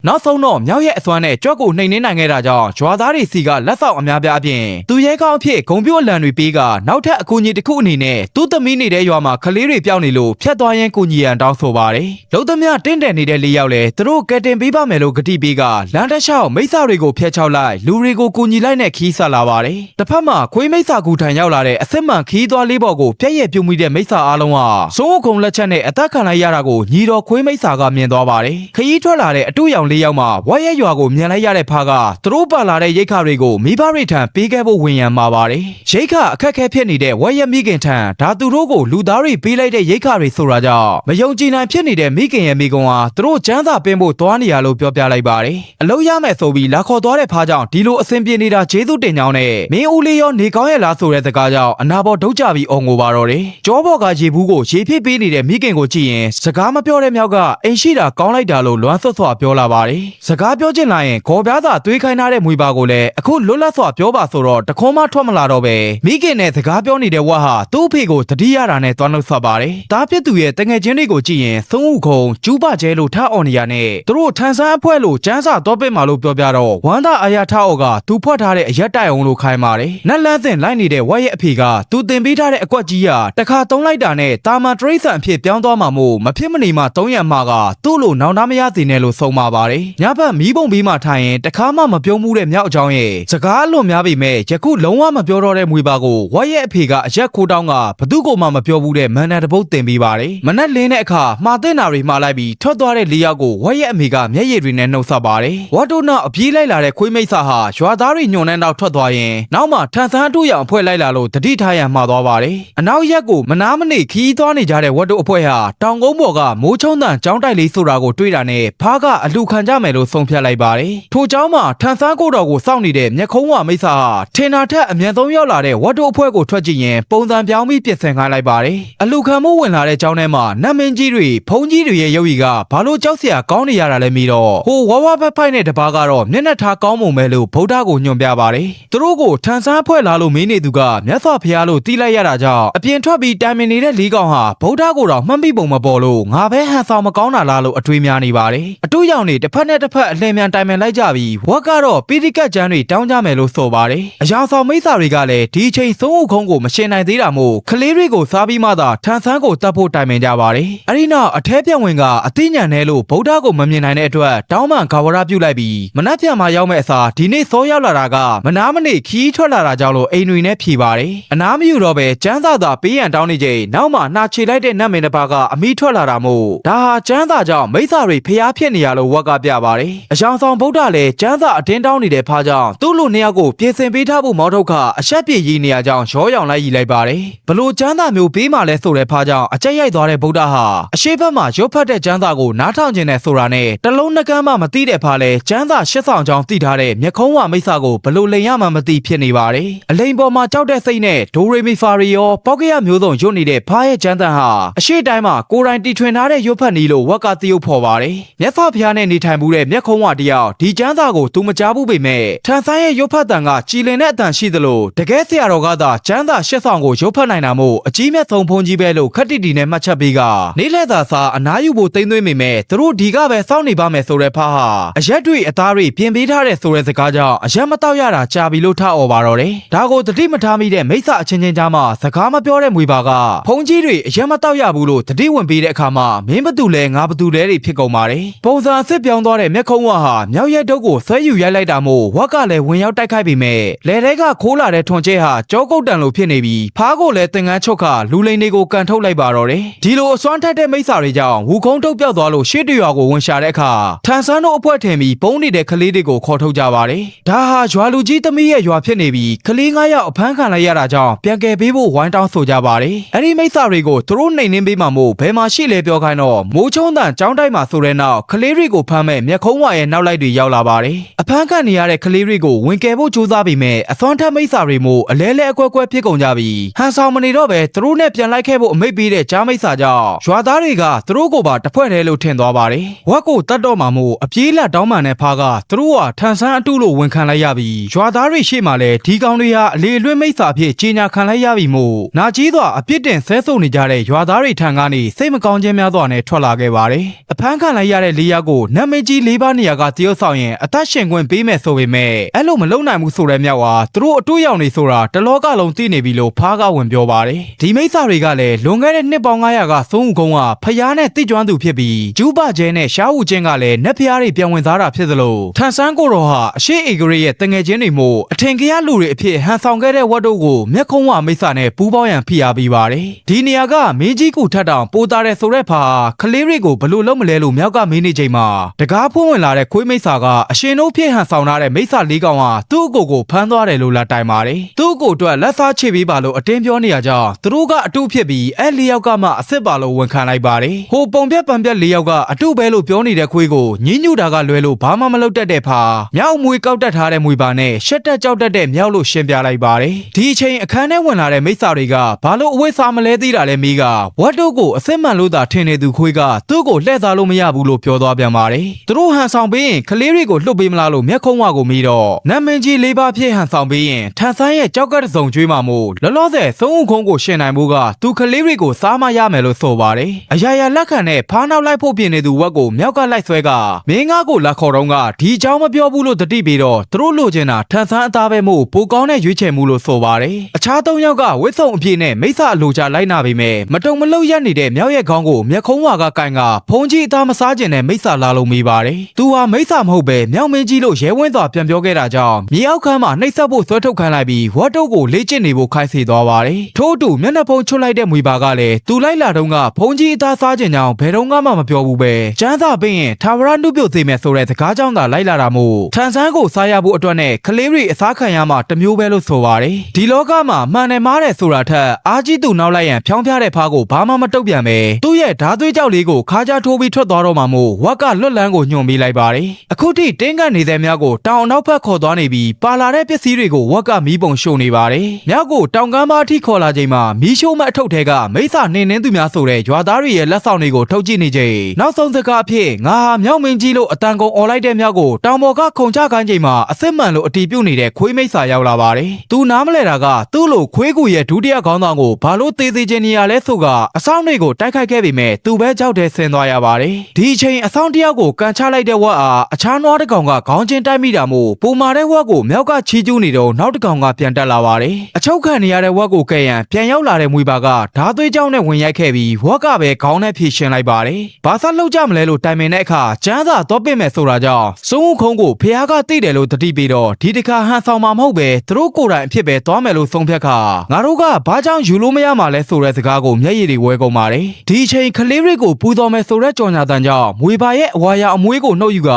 ်နောက်ဆုံးတော့မြောက်ရဲ့အစွမ်းနဲ့ကြွက်ကိုနှိမ်နှင်းနိုင်ခဲ့တာကြောင့်ရွာသားတွေစီကလက်ဆောင်အများပြားအပြင်သူရဲကောင်းအဖြစ်ဂုံပြို့လန်တွေပေးကနောက်ထပ်အကူအညီတစ်ခုအနေနဲ့သူ့သမီးနေတဲ့ရွာမှာကလေးတွေပြောင်းနေလို့ဖျက်သွားရင်ကူညီရန်တောင်းဆိုပါတယ်။လုံသမျှတင့်တယ်နေတဲ့လေးယောက်လည်းသူတို့ကယ်တင်ပေးပါမယ်လို့ကတိပေးကလမ်းတစ်လျှောက်မိစ္ဆာတွေကိုဖျက်ချောက်လိုက်လူတွေကိုကူညီလိုက်နဲ့ခီးဆက်လာပါတယ်။တစ်ဖက်မှာခွေးမိစ္ဆာကူထံရောက်လာတဲ့အစစ်မှန်ခီးသွားလေးပေါ်ကိုဖျက်ရပြုံမိတဲ့မိစ္ဆာအားလုံးဟာစိုးခုံလက်ချက်နဲ့အသက်ခံလိုက်ရတာကိုညီတော်ခွေးမိစ္ဆာကမြင်သွားပါတယ်။ခရီးထွက်လာတဲ့အတူရောင်လေးယောက်မှာဝက်ရဲရွာကိုမြန်လိုက်ရတဲ့ဖားကသူတို့ပါလာတဲ့ရိတ်ခါတွေကိုမိဘရိထံပေးခဲ့ဖို့ဝင်ရန်မှာပါတယ်။ရိတ်ခါအခက်ခဲဖြစ်နေတဲ့ဝက်ရဲမိခင်ထံဒါသူတို့ကိုလူသားတွေပေးလိုက်တဲ့ရိတ်ခါတွေဆိုတာကြောင့်မယုံကြည်နိုင်ဖြစ်နေတဲ့မိခင်ရဲ့မိကွန်ဟာသူတို့ကျန်းစာပင်းဖို့သွားနေရလို့ပြောပြလိုက်ပါတယ်။အလုံးရမယ်ဆိုပြီးလာခေါ်သွားတဲ့ဖားကြောင့်ဒီလိုအဆင်ပြေနေတာကျေးဇူးတင်ကြောင်းနဲ့မင်းဦးလေးရောနေကောင်းရဲ့လားဆိုတဲ့စကားကြောင့်အနာပေါ်ဒုတ်ကြပြီးအော်ငိုပါတော့တယ်။ကြောဘော်ကရေဘူးကိုရေဖြစ်ပေးနေတဲ့မိခင်ကိုကြည့်ရင်စကားမပြောတဲ့မြောက်ကအိမ်ရှိတာကောင်းလိုက်တာလို့လွမ်းဆွတ်စွာပြောလာပါတယ်။စကားပြောချင်လာရင်ခေါ်ပြားသာသွေးခိုင်းထားတဲ့မွေပါကိုလည်းအခုလွတ်လပ်စွာပြောပါဆိုတော့တခွန်းမထွက်မလာတော့ပဲမိခင်နဲ့စကားပြောနေတဲ့ဝက်ဟာသူ့အဖေကိုတတိရတာနဲ့သွားနှုတ်ဆက်ပါတယ်။တားဖြစ်သူရဲ့တငယ်ချင်းတွေကိုကြည့်ရင်သုံးဦးခုံကျူးပကျဲလို့ထားအော်နေရနဲ့သူတို့ထန်ဆန်းအဖွဲလို့ကျန်းစာတော့ပစ်မှာလို့ပြောပြတော့ဝမ်းသာအာရထားအော်ကသူဖွက်ထားတဲ့အရက်တိုက်အောင်လို့ခိုင်းပါတယ်။နက်လန်းစင်လိုက်နေတဲ့ဝက်ရဲ့အဖေကသူတင်ပေးထားတဲ့အကွက်ကြီးဟာတခါသုံးလိုက်တာနဲ့တာမန်တရိတ်ဆန်အဖြစ်ပြောင်းသွားမှာမို့မဖြစ်မနေမှ3ရက်မှကသူ့လိုနောင်တမရစေနဲ့လို့ဆုံးပါပါတယ်။ညဘက်မီးပုံပြီးမှထိုင်ရင်တခါမှမပြောမှုတဲ့မြောက်အကြောင်းရဲ့စကားလွန်များပေမဲ့ယခုလုံးဝမပြောတော့တဲ့မွေပါကိုဝက်ရဲ့အဖေကအရက်ခိုးတောင်းကဘသူ့ကိုမှမပြောဘူးတဲ့မန်နာတပုတ်တင်ပေးပါတယ်။မနက်လင်းတဲ့အခါမှာတင်တာတွေမှာလိုက်ပြီးထွက်သွားတဲ့လေးယောက်ကိုဝက်ရဲ့အမေကမျက်ရည်တွေနဲ့နှုတ်ဆက်ပါတယ်။ဝတ်တို့နောက်အပြေးလိုက်လာတဲ့ခွေးမိစ္ဆာဟာရွာသားတွေညွန်နှန်းတော့ထွက်သွားရင်နောက်မှထန်ဆန်းအတူရောင်အဖွဲ့လိုက်လာလို့တတိထားရန်မှာသွားပါတယ်။အနောက်ရက်ကိုမနာမနေခီးသွားနေကြတဲ့ဝတ်တို့အဖွဲ့ဟာတောင်ကုန်းပေါ်ကမိုးချုံတန်ကျောင်းတိုက်လေးဆိုတာကိုတွေ့တာနဲ့ဖားကအလူခံကြမယ်လို့ဆုံးဖြတ်လိုက်ပါတယ်။ထို့ကျောင်းမှာထန်ဆန်းကိုတော်ကိုစောင့်နေတဲ့မျက်ခုံးဝမိစ္ဆာဟာထင်တာထက်အမြန်ဆုံးရောက်လာတဲ့ဝတ်တို့အဖွဲ့ကိုထွက်ကြည့်ရင်ပုံစံပြောင်းပြီးပြင်ဆင်ခိုင်းလိုက်ပါတယ်။အလူခံမှုဝင်လာတဲ့ကျောင်းထဲမှာနတ်မင်းကြီးတွေဖုန်ကြီးတွေရဲ့ရုပ်ရည်ကဘာလို့ကြောက်စရာကောင်းနေရတာလဲမိတော့ဟိုဝဝဖက်ဖိုက်နဲ့တပားကတော့မျက်နှာထားကောင်းမုံပဲလို့ဗုဒ္ဓကိုညွှန်ပြပါတယ်။သူတို့ကိုထန်ဆန်းအဖွဲ့လာလို့မေးနေသူကမြတ်စွာဘုရားလို့တီးလိုက်ရတာကြောင့်အပြင်ထွက်ပြီးတိုင်ပင်နေတဲ့လေးကောင်ဟာဗုဒ္ဓကိုတော့မှတ်မိပုံမပေါ်လို့ငါပဲဟန်ဆောင်မကောင်းတာလားလို့အတွေးများနေပါတယ်။အတူရောက်နေ တစ်ဖက်နဲ့တစ်ဖက်အလင်းမြန်တိုင်ပင်လိုက်ကြပြီးဝက်ကတော့ပိဋကတ်ကျမ်းတွေတောင်းကြမယ်လို့ဆိုပါတယ်အယောင်ဆောင်မိစ္ဆာတွေကလည်းဒီအချိန်သုံးဦးခုံးကိုမရှင်းနိုင်သေးတာမို့ကလေးတွေကိုစားပြီးမှသာထန်ဆန်းကိုတတ်ဖို့တိုင်ပင်ကြပါတယ်အဲ့ဒီနောက်အထဲပြန့်ဝင်ကအသိဉာဏ်နဲ့လို့ဗုဒ္ဓကိုမမြင်နိုင်တဲ့အတွက်တောင်းပန်ဂါဝရပြုလိုက်ပြီးမနက်ဖြန်မှာရောက်မဲ့အစားဒီနေ့စောရောက်လာတာကမနာမနေခီးထွက်လာတာကြောင့်လို့အိမ်တွေနဲ့ဖြေပါတယ်အနားမယူတော့ပဲကျန်းစာသာပေးရန်တောင်းနေချိန်နောက်မှနှာချေလိုက်တဲ့နတ်မင်းတစ်ပါးကအမိထွက်လာတာမို့ဒါဟာကျန်းစာကြောင့်မိစ္ဆာတွေဖျားဖြစ်နေရလို့ဝက်ကပြပါတယ်အယောင်ဆောင်ဗုဒ္ဓလည်းကျန်းစာအတင်းတောင်းနေတဲ့ဖားကြောင့်သူ့လူနှစ်ယောက်ကိုပြင်ဆင်ပေးထားဖို့မော်ထုတ်ကအဆက်ပြေရေးနေရကြောင်းရောရောင်လိုက်ရည်လိုက်ပါတယ်ဘလို့ကျန်းစာမျိုးပေးမှလဲဆိုတဲ့ဖားကြောင့်အကြက်ရိုက်သွားတဲ့ဗုဒ္ဓဟာအရှိဘက်မှာရုပ်ဖတ်တဲ့ကျန်းစာကိုနားထောင်ခြင်းနဲ့ဆိုတာနဲ့တလုံးနှကမ်းမှမသိတဲ့ဖားလဲကျန်းစာရှစ်ဆောင်ကြောင်းသိထားတဲ့မျက်ခုံးဝမိစ္ဆာကိုဘလို့လိန်ရမှမသိဖြစ်နေပါတယ်အလိန်ပေါ်မှာကြောက်တဲ့စိတ်နဲ့ဒိုရေမီဖာရီယောပေါက်ကရမျိုးစုံရွတ်နေတဲ့ဖားရဲ့ကျန်းတန်ဟာအရှိတိုင်းမှာကိုယ်တိုင်တီထွင်ထားတဲ့ရုပ်ဖတ်နည်းလို့ဝက်ကတရုပ်ဖော်ပါတယ်မျက်ဖဖျားနဲ့နေထိုင်မှုတဲ့မျက်ခုံးဝတယောက်ဒီကျန်းစာကိုသူမကြားဘူးပေမဲ့ထန်ဆန်းရဲ့ရုပ်ဖတ်တန်ကကြည်လင်တဲ့အတန်ရှိသလိုတကယ်ဆရာတော်ကသာကျန်းစာရှစ်ဆောင်ကိုရုပ်ဖတ်နိုင်တာမို့အကြီးမြတ်ဆုံးဖုန်ကြီးပဲလို့ခက်တီတီနဲ့မှတ်ချက်ပေးကနေလက်သာစာအနားယူဖို့တိမ့်သွင်းမိမဲ့သူတို့ဒီကပဲစောင့်နေပါမယ်ဆိုတဲ့ဖားဟာအရက်တွေအသားတွေပြင်ပေးထားတဲ့ဆိုတဲ့စကားကြောင့်အရက်မတော့ရတာကြာပြီလို့ထအော်ပါတော့တယ်ဒါကိုတတိမထားမိတဲ့မိစ္ဆာအချင်းချင်းကြားမှာစကားမပြောတဲ့မွေပါကဖုန်ကြီးတွေအရက်မတော့ရဘူးလို့တတိဝင်ပေးတဲ့အခါမှာမင်းဘသူလဲငါဘသူလဲတွေဖြစ်ကုန်ပါတယ်ပုံစံအစ်စ်ပြောင်းသွားတဲ့မျက်ခုံးဝဟာမြောက်ရက်တုပ်ကိုဆွဲယူရိုက်လိုက်တာမို့ဝက်ကလည်းဝင်ရောက်တိုက်ခိုက်ပြီးမဲ့လဲတဲကခိုးလာတဲ့ထွန်ကျဲဟာကြောကုတ်တန်လိုဖြစ်နေပြီးဖားကိုလည်းသင်္ကန်းချုပ်ခလူလိန်တွေကိုကန်ထုတ်လိုက်ပါတော့တယ်ဒီလိုအစွမ်းထက်တဲ့မိစ္ဆာတွေကြောင့်ဝူခုံးတုပ်ပြောက်သွားလို့ရှေ့တရွာကိုဝင်ရှာတဲ့အခါထန်ဆန်းတို့အဖွဲ့ထင်ပြီးပုံနေတဲ့ကလေးတွေကိုခေါ်ထုတ်ကြပါတယ်ဒါဟာရွာလူကြီးသမီးရဲ့ရွာဖြစ်နေပြီးကလေး9ယောက်အဖမ်းခံလိုက်ရတာကြောင့်ပြန်ကယ်ပေးဖို့ဝိုင်းတောင်းဆိုကြပါတယ်အဲ့ဒီမိစ္ဆာတွေကိုသူတို့နှိမ်နှင်းပေးမှမို့ဘယ်မှာရှိလဲပြောခိုင်းတော့မိုးချုံးတန်ចောင်းတိုက်မှာဆိုတဲ့နောက်ကလေးတွေကိုဖမ်းမဲ့မျက်ခုံးဝါရဲ့နောက်လိုက်တွေရောက်လာပါတယ်အဖမ်းခံနေရတဲ့ကလေးတွေကိုဝင်ကယ်ဖို့ကြိုးစားပြီးမဲ့အစွမ်းထက်မိစ္ဆာတွေမို့အလဲလဲအကွက်ကွက်ဖြစ်ကုန်ကြပြီးဟန်ဆောင်မနေတော့ပဲသူတို့နဲ့ပြန်လိုက်ခဲ့ဖို့အမိတ်ပေးတဲ့ကြားမိစ္ဆာကြောင့်ရွာသားတွေကသူတို့ကိုပါတဖွဲ့တယ်လို့ထင်သွားပါတယ်ဝက်ကိုတတ်တော့မှမို့အပြေးလက်တောင်းမှန်တဲ့ဖားကသူတို့ဟာထန်ဆန်းအတုလို့ဝန်ခံလိုက်ရပြီးရွာသားတွေရှေ့မှာလည်းဒီကောင်တွေဟာအလေလွင့်မိစ္ဆာဖြစ်ကြီးညာခံလိုက်ရပြီးမို့နာကြီးစွာအပြစ်တင်ဆဲဆုံနေကြတဲ့ရွာသားတွေထံကနေစိတ်မကောင်းခြင်းများစွာနဲ့ထွက်လာခဲ့ပါတယ်အဖမ်းခံလိုက်ရတဲ့၄ယောက်ကိုနတ်မင်းကြီး၄ပါးနေရာကတရုတ်ဆောင်ရင်အသက်ရှင်ခွင့်ပေးမယ်ဆိုပေမဲ့အဲ့လိုမလုပ်နိုင်ဘူးဆိုတဲ့မြောက်ဟာသူတို့အတူရောက်နေဆိုတာတလောကလုံးသိနေပြီလို့ဖားကဝင်ပြောပါတယ်ဒီမိစ္ဆာတွေကလည်းလွန်ခဲ့တဲ့နှစ်ပေါင်း900ကသုံးဦးကုန်းကဖျားနဲ့တိကျွမ်းသူဖြစ်ပြီးကျူးပကျဲနဲ့ရှားဦးချင်းကလည်းနတ်ဖျားတွေပြန်ဝင်စားတာဖြစ်သလိုထန်ဆန်းကိုတော်ဟာအရှိအေဂရီရဲ့တငယ်ချင်းတွေမို့အထင်ကရလူတွေအဖြစ်ဟန်ဆောင်ခဲ့တဲ့ဝတ်တို့ကိုမျက်ခုံးဝမိစ္ဆာနဲ့ပူးပေါင်းရန်ဖိအားပေးပါတယ်ဒီနေရာကမင်းကြီးကူထက်တောင်ပိုတာတဲ့ဆိုတဲ့ဖာကလေးတွေကိုဘလို့လုံးမလဲလို့မြောက်ကမင်းနေချိန်မှာတကားဖွင့်ဝင်လာတဲ့ခွေးမိစ္ဆာကအရှင်တို့ဖြစ်ဟန်ဆောင်ထားတဲ့မိစ္ဆာ၄ကောင်ဟာသူ့အကိုကိုဖမ်းသွားတယ်လို့လာတိုင်ပါတယ်သူ့အကိုအတွက်လက်စားချေပေးပါလို့အတင်းပြောနေရကြောင်းသူတို့ကအတူဖြစ်ပြီးအဲ့၄ယောက်ကမှအစ်စ်ပါလို့ဝန်ခံလိုက်ပါတယ်ဟိုပုံပြက်ပံပြက်၄ယောက်ကအတူပဲလို့ပြောနေတဲ့ခွေးကိုညင်းညူတာကလွဲလို့ဘာမှမလုပ်တတ်တဲ့ဖာမြောက်မွေကောက်တက်ထားတဲ့မွေပါနဲ့ရှက်တက်ကြောက်တက်တဲ့မြောက်လို့ရှင်းပြလိုက်ပါတယ်ဒီအချိန်အခန်းထဲဝင်လာတဲ့မိစ္ဆာတွေကဘာလို့အဝိစာမလဲသေးတာလဲမိကဝတ်တို့ကိုအစ်စ်မှန်လို့သာထင်နေသူခွေးကသူ့ကိုလှည့်စားလို့မရဘူးလို့ပြောသွားပြန်ပါတယ်သူတို့ဟန်ဆောင်ပေးရင်ကလေးတွေကိုလှုပ်ပေးမလားလို့မျက်ခုံးဝကိုမိတော့နတ်မင်းကြီး၄ပါးဖြစ်ဟန်ဆောင်ပေးရင်ထန်ဆန်းရဲ့ကြောက်ကတ်စုံကျွေးမှမို့လောလောဆယ်သုံးဦးခုံးကိုရှင်နိုင်မှုကသူကလေးတွေကိုစားမရမယ်လို့ဆိုပါတယ်အရာရာလက်ခံနဲ့ဖားနောက်လိုက်ဖို့ပြင်နေသူဝက်ကိုမြောက်ကလိုက်ဆွဲကမင်းငါကိုလက်ခေါ်တော့ကဒီအကြောင်းမပြောဘူးလို့တတိပြီးတော့သူတို့လိုချင်တာထန်ဆန်းအသားပဲမို့ပိုကောင်းတဲ့ရွေးချယ်မှုလို့ဆိုပါတယ်အခြား၃ယောက်ကဝစ်ဆုံအပြည့်နဲ့မိစ္ဆာအလိုချလိုက်နာပေမဲ့မတုံမလုံရက်နေတဲ့မြောက်ရဲ့ခေါင်းကိုမျက်ခုံးဝါကကင်ကဖုန်ကြီးအသားမစားကျင်တဲ့မိစ္ဆာလာလို့မိပါတယ်သူဟာမိစ္ဆာမဟုတ်ပဲမြောက်မင်းကြီးလို့ရဲဝင်းစွာပြန်ပြောခဲ့တာကြောင့်မြေအောက်ခန်းမှာနှိပ်စက်ဖို့ဆွဲထုတ်ခံလိုက်ပြီးဝတ်တုပ်ကိုလေ့ကျင့်နေဖို့ခိုင်းစေသွားပါတယ်ထို့အတူမျက်နှာဖုံးချွတ်လိုက်တဲ့မွေပါကလည်းသူလိုက်လာတော့ကဖုန်ကြီးအသားစားကျင်ကြောင်ဘယ်တော့မှမပြောဘူးပဲကျန်းစာပေးရင်ထာဝရနှုတ်ပြုတ်စေမယ်ဆိုတဲ့စကားကြောင့်သာလိုက်လာတာမို့ထန်ဆန်းကိုစားရဖို့အတွက်နဲ့ကလေးတွေအစားခံရမှတမျိုးပဲလို့ဆိုပါတယ်ဒီလောကမှာမှန်တယ်မားတယ်ဆိုတာထက်အားကြီးသူနောက်လိုက်ရန်ဖြောင်းပြတဲ့ဖားကိုဘာမှမတုတ်ပြန်ပဲသူ့ရဲ့ဓာသွေးကြောက်လေးကိုခါးကြားထိုးပြီးထွက်သွားတော့မှမို့ဝက်ကလွတ်လန်းကိုညွှန်ပေးလိုက်ပါတယ်အခုထိတင်းကန်နေ သည်များကိုတောင်နောက်ဘက်ခေါ်သွားနေပြီးပါလာတဲ့ပစ္စည်းတွေကိုဝက်ကမီးပုံရှို့နေပါတယ်။မြောက်ကိုတောင်ကမ်းပါးအထိခေါ်လာချိန်မှာမီးရှို့မဲ့အထုပ်ထဲကမိစ္ဆာနှင်းနှင်းသူများဆိုတဲ့ရွာသားတွေရဲ့လက်ဆောင်တွေကိုထုတ်ကြည့်နေချိန်နောက်ဆုံးစကားအဖြစ်ငါဟာမြောက်မင်းကြီးလို့အတန်ကုန်អော်လိုက်တဲ့မြောက်ကိုတောင်ပေါ်ကခုန်ချခိုင်းချိန်မှာအစစ်မှန်လို့အတီးပြုတ်နေတဲ့ခွေးမိစ္ဆာရောက်လာပါတယ်။သူနားမလဲတာကသူ့လိုခွေးကူရဲ့ဒုတိယခေါင်းဆောင်ကိုဘာလို့သေးသေးချင်းနေရလဲဆိုကအဆောင်တွေကိုတိုက်ခိုက်ခဲ့ပေမဲ့သူပဲကြောက်တဲ့ဆင်းသွားရပါတယ်။ဒီအချိန်အဆောင်တယောက်ကိုကန်ချလိုက်တဲ့ဝက်အားအခြားနွားတစ်ကောင်ကခေါင်းချင်းတိုက်မိတာမို့ပူမာတဲ့ဝက်ကိုမြောက်ကချီးကျူးနေတော့နောက်တစ်ကောင်ကပြန်တက်လာပါတယ်။အချုပ်ခံနေရတဲ့ဝက်ကိုကဲရန်ပြန်ရောက်လာတဲ့မွေပါကဓာသွေးကြောင်းနဲ့ဝင်ရိုက်ခဲ့ပြီးဝက်ကပဲခေါင်းနဲ့ဖြည့်ရှင်းလိုက်ပါတယ်။ဘာသာလှုပ်ကြမလဲလို့တိုင်ပင်တဲ့အခါကျန်းစာတော့ပင့်မယ်ဆိုတာကြောင့်စုံခုံကိုဖះကသိတယ်လို့တတိပြီးတော့ဒီတစ်ခါဟန်ဆောင်မှာမဟုတ်ပဲသူတို့ကိုယ်တိုင်အဖြစ်ပဲသွားမယ်လို့ဆုံးဖြတ်ခါငါတို့ကဘာကြောင့်ယူလို့မရမှာလဲဆိုတဲ့စကားကိုမျက်ရည်တွေဝဲကုန်ပါတယ်။ဒီအချိန်ကလေးတွေကိုပူတော်မယ်ဆိုတဲ့ကြော်ညာတန်ကြောင့်မွေပါရဲ့အဝါရအမွေးကိုနှုတ်ယူက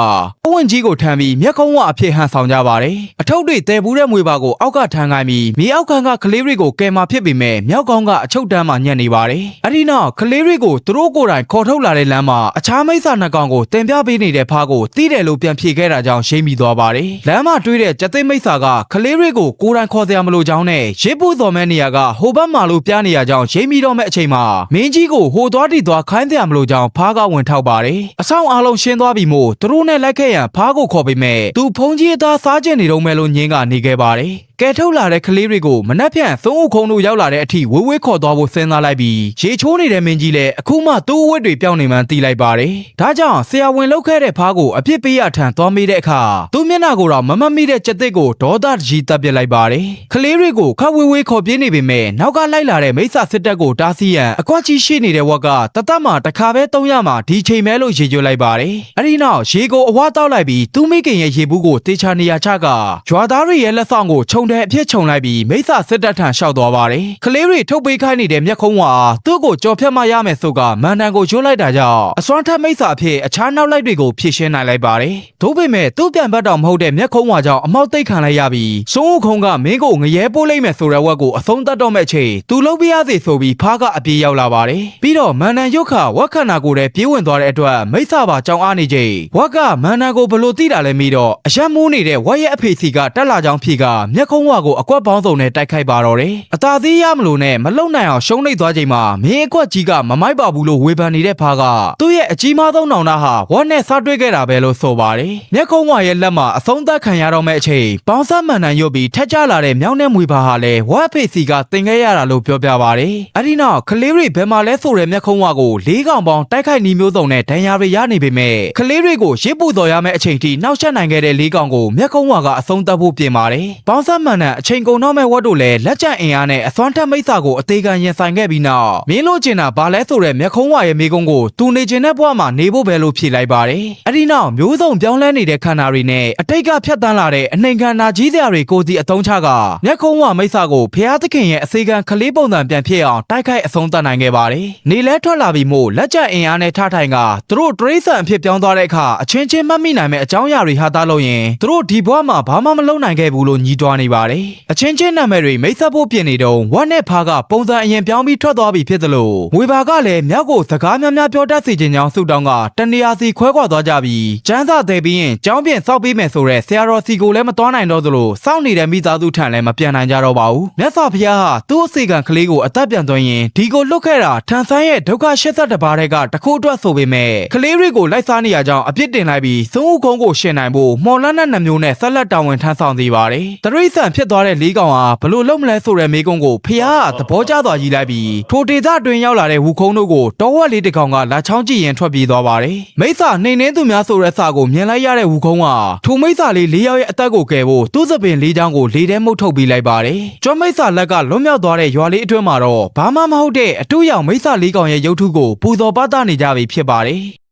အဝင့်ကြီးကိုထမ်းပြီးမျက်ခုံးဝအဖြစ်ဟန်ဆောင်ကြပါတယ်။အထုပ်တွေတဲဘူးတဲ့မွေပါကိုအောက်ကထမ်းခိုင်းပြီးမြေအောက်ခံကကလေးတွေကိုကယ်မှာဖြစ်ပေမဲ့မြောက်ကောင်းကအချုပ်တန်းမှာညံ့နေပါတယ်။အဲဒီနောက်ကလေးတွေကိုသူတို့ကိုယ်တိုင်ခေါ်ထုတ်လာတဲ့လမ်းမှာအခြားမိစ္ဆာနှစ်ကောင်ကိုတင်ပြပေးနေတဲ့ဖားကိုတီးတယ်လို့ပြန်ဖြေခဲ့တာကြောင့်ရှိမိသွားပါတယ်။လမ်းမှာတွေ့တဲ့ကျသိမိစ္ဆာကကလေးတွေကိုကိုယ်တိုင်ခေါ်စရာမလိုကြောင်းနဲ့ရစ်ပူတော်မဲ့နေရာကဟိုဘက်မှာလို့ပြနေရကြောင်းရှိမိတော့မဲ့အချိန်မှာမင်းကြီးကိုဟိုသွားတီသွားခိုင်းစရာမလိုကြောင်းဖားကဝင်ထောက်ပါတယ်။အဆောင်အားလုံးရှင်းသွားပြီမို့သူတို့နဲ့လိုက်ခဲ့ရန်ဖားကိုခေါ်ပေမဲ့သူဖုန်ကြီးအသားစားကျင်နေတော့မဲ့လို့ညင်းကနေခဲ့ပါတယ်။ကဲထုတ်လာတဲ့ကလေးတွေကိုမနှက်ဖြန့်သုံးဦးခုံတို့ရောက်လာတဲ့အထိဝေးဝေးခေါ်သွားဖို့စဉ်းစားလိုက်ပြီးရေချိုးနေတဲ့မင်းကြီးလည်းအခုမှသူ့အဝတ်တွေပြောင်းနေမှန်းသိလိုက်ပါတယ်။ဒါကြောင့်ဆရာဝန်လောက်ခဲ့တဲ့ဖားကိုအပြစ်ပေးရထန်သွားမိတဲ့အခါသူ့မျက်နှာကိုတော့မမတ်မိတဲ့ကြက်တစ်ကိုဒေါသတကြီးတပ်ပစ်လိုက်ပါတယ်။ကလေးတွေကိုခက်ဝေးဝေးခေါ်ပြေးနေပေမဲ့နောက်ကလိုက်လာတဲ့မိစ္ဆာစစ်တပ်ကိုတားဆီးရန်အကွက်ကြီးရှိနေတဲ့ဝက်ကတသက်မှာတစ်ခါပဲ300မှာဒီချိန်မဲလို့ရေကျွလိုက်ပါတယ်။အဲဒီနောက်ရေကိုအဝါတောက်လိုက်ပြီးသူ့မိခင်ရဲ့ရေဘူးကိုတေချာနေရာချကရွာသားတွေရဲ့လက်ဆောင်ကိုခြုံတဲ့အဖြစ်ခြုံလိုက်ပြီးမိစ္ဆာစစ်တပ်ထံလျှောက်သွားပါတယ်။ကလေးတွေထုတ်ပေးခိုင်းနေတဲ့မျက်ခုံးဝါသူ့ကိုကြော်ဖြတ်မှရမယ်ဆိုကမန်တန်ကိုရွတ်လိုက်တာကြောင့်အစွမ်းထက်မိစ္ဆာအဖြစ်အခြားနောက်လိုက်တွေကိုဖြည့်ရှင်းနိုင်လိုက်ပါတယ်။သို့ပေမဲ့သူ့ပြန်ဘက်တော်မဟုတ်တဲ့မျက်ခုံးဝါကြောင့်အမောက်သိပ်ခံလိုက်ရပြီးစိုးဦးခုံကမင်းကိုငရဲပိုးလိုက်မယ်ဆိုတဲ့ဝက်ကိုအဆုံးသတ်တော့မဲ့ချိန်သူလှုပ်ပြရစီဆိုပြီးဖားကအပြေးရောက်လာပါတယ်။ပြီးတော့မန်တန်ရုတ်ခဝက်ခန္ဓာကိုယ်ထဲပြေးဝင်သွားတဲ့အတွက်မိစ္ဆာပါကြောင်းအားနေချိန်ဝက်ကမန်တန်ကိုဘလို့သိတာလဲမိတော့အရက်မိုးနေတဲ့ဝက်ရဲ့အဖေစီကတက်လာကြောင်းဖြေကမျက်ခုံးဝါကိုအကွက်ပေါင်းစုံနဲ့တိုက်ခိုက်ပါတော့တယ်။အသာသေးရမလို့နဲ့မလုံနိုင်အောင်ရှုံးနေသွားချိန်မှာမင်းအကွက်ကြီးကမမိုက်ပါဘူးလို့ဝေဖန်နေတဲ့ဖားကသူ့ရဲ့အကြီးမားဆုံးနောင်နာဟာဝက်နဲ့စားတွေ့ခဲ့တာပဲလို့ဆိုပါတယ်။မျက်ခုံးဝါရဲ့လက်မှာအဆုံးသတ်ခံရတော့မဲ့အချိန်ပေါင်းဆက်မှန်တန်ရွတ်ပြီးထက်ကြလာတဲ့မြောင်းနဲ့မွေပါဟာလည်းဝက်အဖေစီကတင်ခဲ့ရတာလို့ပြောပြပါတယ်။အဲဒီနောက်ကလေးတွေဘယ်မှာလဲဆိုတဲ့မျက်ခုံးဝါကို၄កောင်ပေါင်းတိုက်ခိုက်နီးမျိုးစုံနဲ့ဒဏ်ရာတွေရနေပေမဲ့ကလေးတွေကိုရစ်ပူတော်ရမယ့်အချိန်ထိနှောက်ယှက်နိုင်ခဲ့တဲ့၄កောင်ကိုမျက်ခုံးဝါကအဆုံးသတ်ဖို့ပြင်ပါတယ်။ပေါင်းဆက်မှန်တန်အချိန်ကုန်တော့မဲ့ဝက်တို့လည်းလက်ကျန်အင်အားနဲ့အစွမ်းထက်မိစ္ဆာကိုအသေးခံရင်ဆိုင်ခဲ့ပြီးနောက်မင်းလို့ကျင်တာဘာလဲဆိုတဲ့မျက်ခုံးဝါရဲ့မိကုံးကိုသူနေကျင်တဲ့ဘဝမှာနေဖို့ပဲလို့ဖြေလိုက်ပါတယ်။အဲဒီနောက်မျိုးစုံပြောင်းလဲနေတဲ့ခန္ဓာတွေနဲ့အတိတ်ကဖြတ်တန်းလာတဲ့အနှိမ်ခံနာကြီးစရာတွေကိုစီအသုံးချကမျက်ခုံးဝါမိစ္ဆာကိုဖျားသခင်ရဲ့အစေခံကလေးပုံစံပြန်ဖြစ်အောင်တိုက်ခိုက်အဆုံးသတ်နိုင်ခဲ့ပါတယ်။နေလဲထွက်လာပြီးမို့လက်ကျန်အင်အားနဲ့ထထိုင်ကသူတို့တရိษံအဖြစ်ပြောင်းသွားတဲ့အခါအချင်းချင်းမှတ်မိနိုင်မဲ့အကြောင်းအရာတွေဟာသားလို့ရင်သူတို့ဒီဘဝမှာဘာမှမလုပ်နိုင်ခဲ့ဘူးလို့ညှိတွားနေပါတယ်။အချင်းချင်းနာမည်တွေမိတ်ဆက်ဖို့ပြင်နေတော့ဝက်နဲ့ဖားကပုံစံအရင်ပြောင်းပြီးထွက်သွားပြီဖြစ်သလိုဝေဘာကလည်းမြောက်ကိုစကားများများပြောတတ်စေခြင်းကြောင့်ဆုတောင်းကတနေရာစီခွဲခွာသွားကြပြီးကျန်းစာသေးပြီးရင်ကျောင်းပြင်စောက်ပေးမယ်ဆိုတဲ့ဆရာတော်စီကိုလည်းမသွားနိုင်တော့သလိုစောင့်နေတဲ့မိသားစုထံလည်းမပြန်နိုင်ကြတော့ပါဘူး။မြတ်စွာဘုရားဟာသူ့အစီကံကလေးကိုအသက်ပြန်သွင်းရင်ဒီကိုလွတ်ခဲ့တာထန်ဆန်းရဲ့ဒုက္ခ82ပါးတဲ့ကတခုအတွက်ဆိုပေမဲ့ကလေးတွေကိုလိုက်စားနေရကြောင်းအပြစ်တင်လိုက်ပြီးသုံးဦးကုန်းကိုရှင်နိုင်ဖို့မော်လန်းတဲ့နှမျိုးနဲ့ဆက်လက်တာဝန်ထမ်းဆောင်နေပါတယ်။တရိษံဖြစ်သွားတဲ့၄កောင်ဟာဘလို့လုံးမလဲဆိုတဲ့မိကုံးကိုဖျားကသဘောကျသွားကြီးလိုက်ပြီးထိုဒေသတွင်ရောက်လာတဲ့ဝူခုံးတို့ကိုတောဝက်လေးတစ်ကောင်ကလာချောင်းကြည့်ရင်ထွက်ပြေးသွားပါတယ်။မိစ္ဆာနှိမ်နှင်းသူများဆိုတဲ့စာကိုမြင်လိုက်ရတဲ့ဝူခုံးကထိုမိစ္ဆာလေး၄ယောက်ရဲ့အသက်ကိုကယ်ဖို့သူ့စပင်၄ချောင်းကိုလေထဲမှုတ်ထုတ်ပေးလိုက်ပါတယ်။ကျွမ်းမိစ္ဆာလက်ကလွတ်မြောက်သွားတဲ့ရွာလေးအတွင်းမှာတော့ဘာမှမဟုတ်တဲ့အတူရောက်မိစ္ဆာ၄កောင်ရဲ့ရုပ်ထုကိုပူဇော်ပသနေကြပြီဖြစ်ပါတယ်။